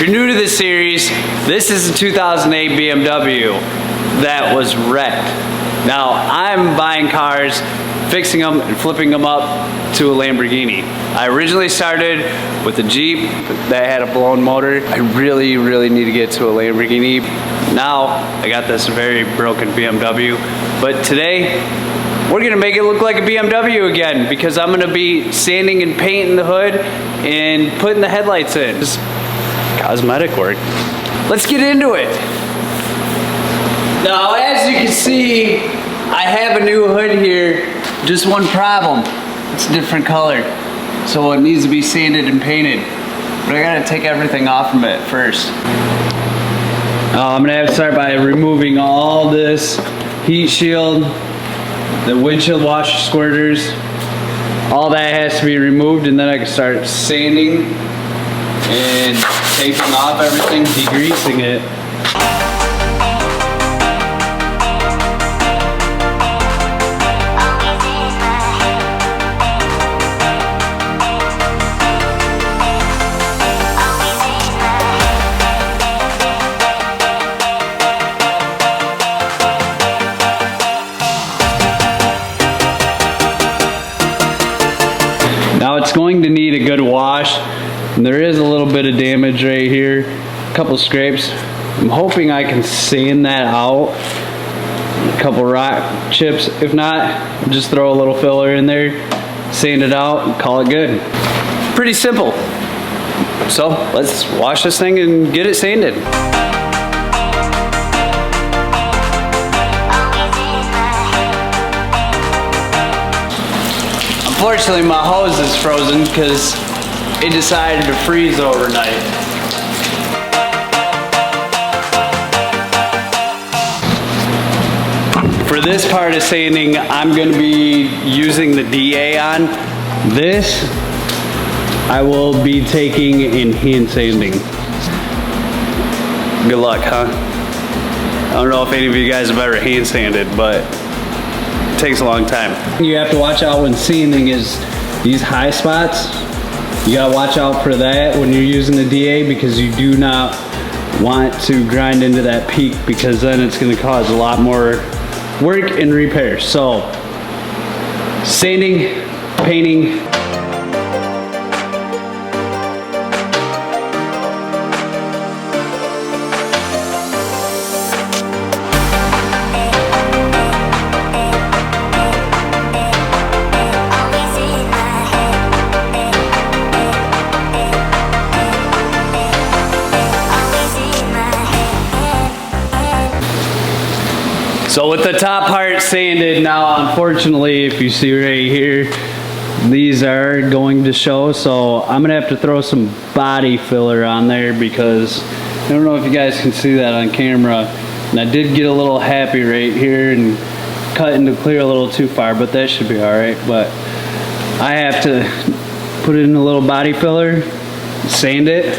If you're new to this series, this is a 2008 BMW that was wrecked. Now, I'm buying cars, fixing them, and flipping them up to a Lamborghini. I originally started with a Jeep that had a blown motor. I really need to get to a Lamborghini. Now, I got this very broken BMW. But today, we're gonna make it look like a BMW again because I'm gonna be sanding and painting the hood and putting the headlights in. Just cosmetic work. Let's get into it. Now, as you can see, I have a new hood here. Just one problem, it's a different color. So it needs to be sanded and painted. But I gotta take everything off from it first. I'm gonna have to start by removing all this heat shield, the windshield washer squirters. All that has to be removed, and then I can start sanding and taping off everything, degreasing it. Now it's going to need a good wash, and there is a little bit of damage right here, a couple scrapes. I'm hoping I can sand that out, a couple rock chips. If not, just throw a little filler in there, sand it out, and call it good. Pretty simple. So let's wash this thing and get it sanded. Unfortunately, my hose is frozen because it decided to freeze overnight. For this part of sanding, I'm going to be using the DA on. This, I will be taking in hand sanding. Good luck, huh? I don't know if any of you guys have ever hand sanded, but takes a long time. You have to watch out when sanding is these high spots. You gotta watch out for that when you're using the DA because you do not want to grind into that peak because then it's gonna cause a lot more work and repair. So, sanding, painting. So with the top part sanded, now unfortunately, if you see right here, these are going to show. So I'm gonna have to throw some body filler on there because I don't know if you guys can see that on camera. And I did get a little happy right here and cut into clear a little too far, but that should be all right. But I have to put in a little body filler, sand it,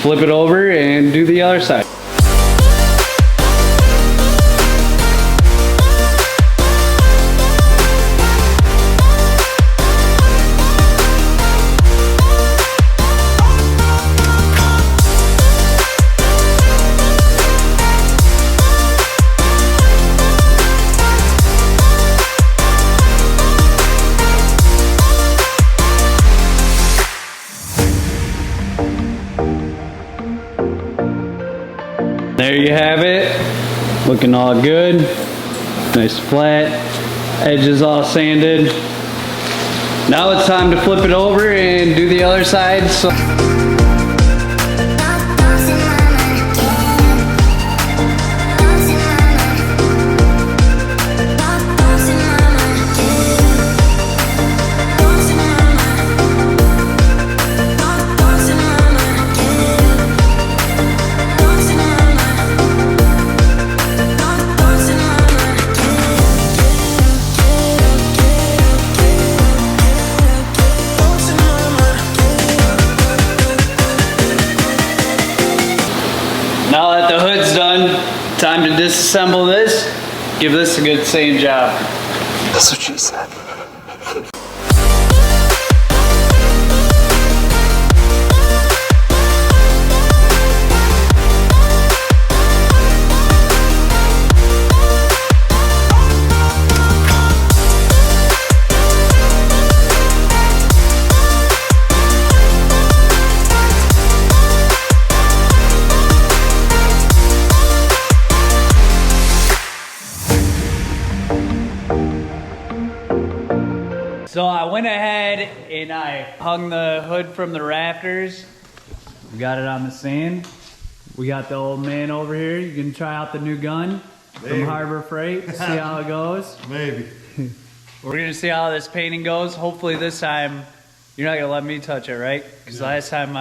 flip it over, and do the other side. There you have it, looking all good, nice flat, edges all sanded. Now it's time to flip it over and do the other side. So now that the hood's done, time to disassemble this. Give this a good sand job. That's what she said. went ahead and I hung the hood from the rafters. We got it on the sand. We got the old man over here. You can try out the new gun from Harbor Freight. See how it goes. Maybe. We're gonna see how this painting goes. Hopefully this time you're not gonna let me touch it, right? Because last time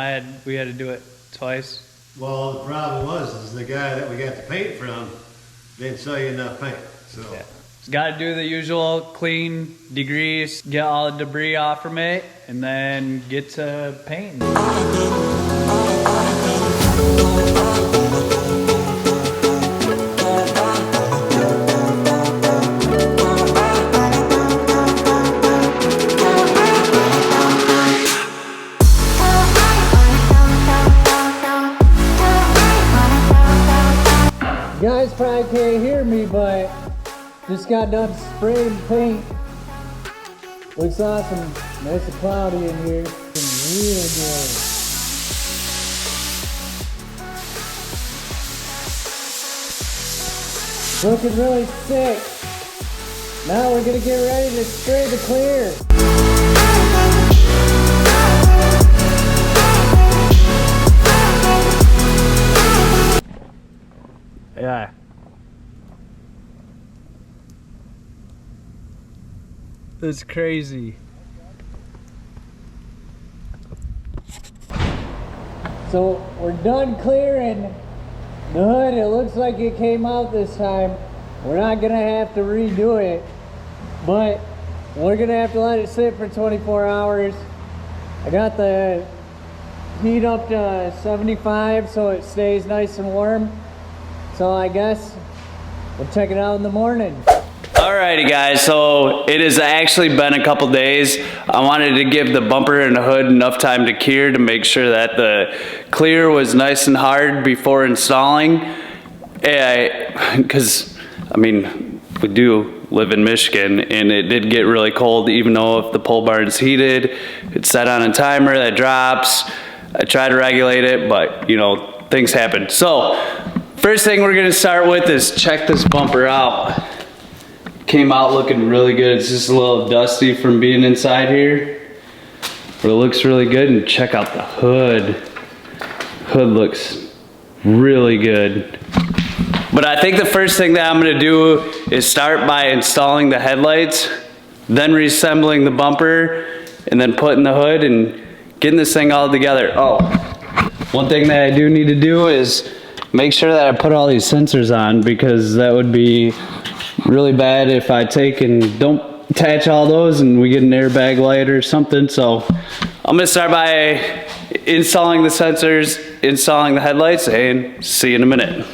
we had to do it twice. Well, the problem was the guy that we got the paint from didn't sell you enough paint. So Yeah. Got to do the usual clean, degrease, get all the debris off from it, and then get to painting. You guys probably can't hear me, but just got done spraying paint. Looks awesome. Nice and cloudy in here. Looking real good. Looking really sick. Now we're gonna get ready to spray the clear. Yeah. That's crazy. So we're done clearing the hood. It looks like it came out this time. We're not gonna have to redo it, but we're gonna have to let it sit for 24 hours. I got the heat up to 75 so it stays nice and warm. So I guess we'll check it out in the morning. Alrighty guys, so it has actually been a couple days. I wanted to give the bumper and the hood enough time to cure to make sure that the clear was nice and hard before installing. Because, I mean, we do live in Michigan and it did get really cold even though if the pole barn's heated, it's set on a timer that drops. I try to regulate it, but you know, things happen. So, first thing we're gonna start with is check this bumper out. Came out looking really good. It's just a little dusty from being inside here, but it looks really good. And check out the hood. Hood looks really good. But I think the first thing that I'm gonna do is start by installing the headlights, then reassembling the bumper, and then putting the hood and getting this thing all together. Oh, one thing that I do need to do is make sure that I put all these sensors on, because that would be really bad if I take and don't attach all those and we get an airbag light or something. So I'm gonna start by installing the sensors, installing the headlights, and see you in a minute.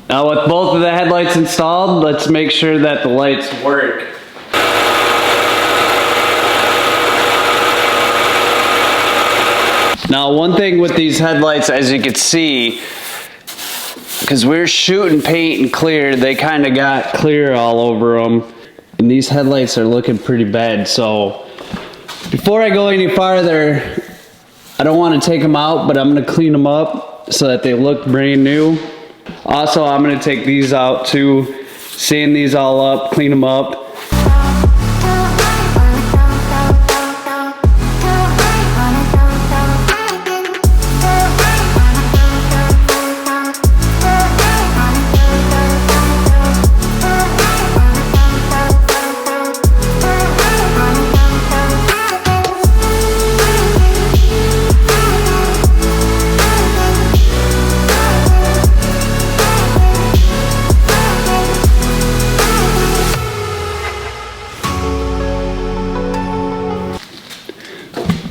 Now with both of the headlights installed, let's make sure that the lights work. Now one thing with these headlights, as you can see, because we're shooting paint and clear, they kind of got clear all over them. And these headlights are looking pretty bad. So before I go any farther, I don't want to take them out, but I'm going to clean them up so that they look brand new. Also, I'm going to take these out too, sand these all up, clean them up.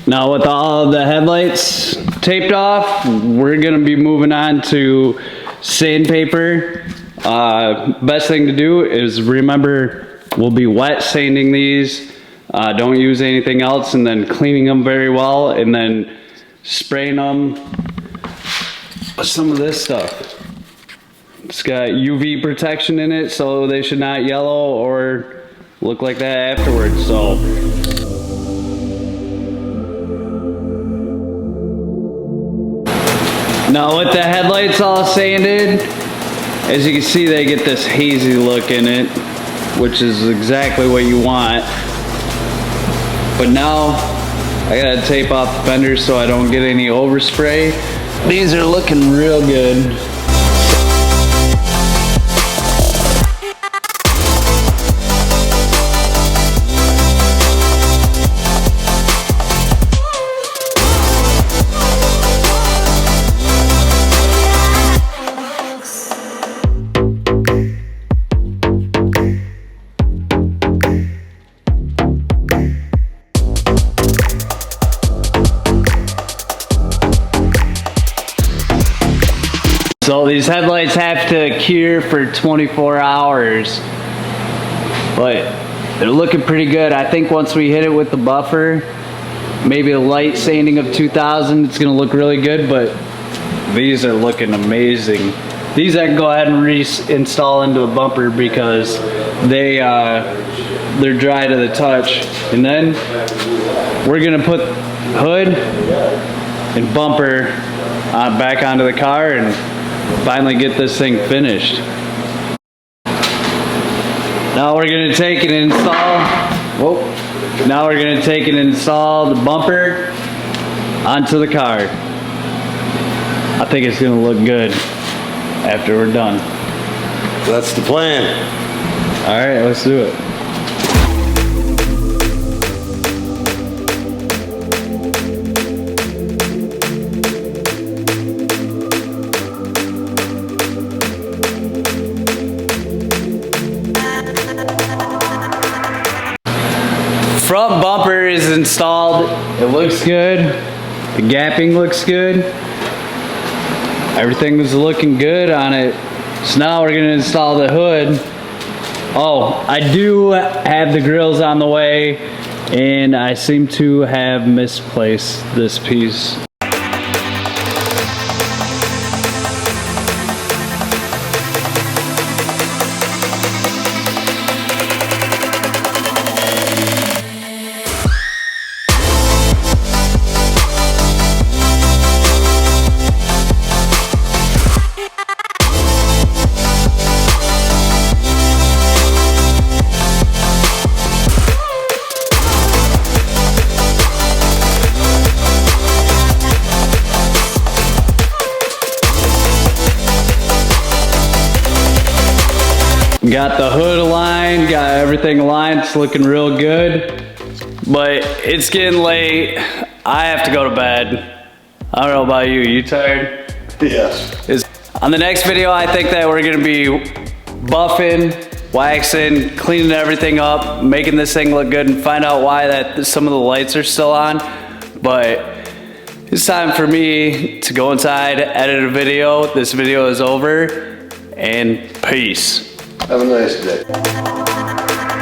Now with all of the headlights taped off, we're gonna be moving on to sandpaper. Best thing to do is remember, we'll be wet sanding these. Don't use anything else, and then cleaning them very well, and then spraying them with some of this stuff. It's got UV protection in it, so they should not yellow or look like that afterwards. So now with the headlights all sanded, as you can see, they get this hazy look in it, which is exactly what you want. But now I gotta tape off the fenders so I don't get any overspray. These are looking real good. So these headlights have to cure for 24 hours, but they're looking pretty good. I think once we hit it with the buffer, maybe a light sanding of 2000, it's gonna look really good, but these are looking amazing. These I can go ahead and reinstall into a bumper because they're dry to the touch. And then we're gonna put hood and bumper back onto the car and finally get this thing finished. Now we're gonna take and install. Now we're gonna take and install the bumper onto the car. I think it's gonna look good after we're done. That's the plan. All right, let's do it. Front bumper is installed. It looks good. The gapping looks good. Everything was looking good on it. So now we're gonna install the hood. Oh, I do have the grills on the way, and I seem to have misplaced this piece. Got the hood aligned, got everything aligned, it's looking real good. But it's getting late, I have to go to bed. I don't know about you, you tired? Yes. On the next video, I think that we're gonna be buffing, waxing, cleaning everything up, making this thing look good and find out why that some of the lights are still on. But it's time for me to go inside, edit a video. This video is over, and peace. Have a nice day.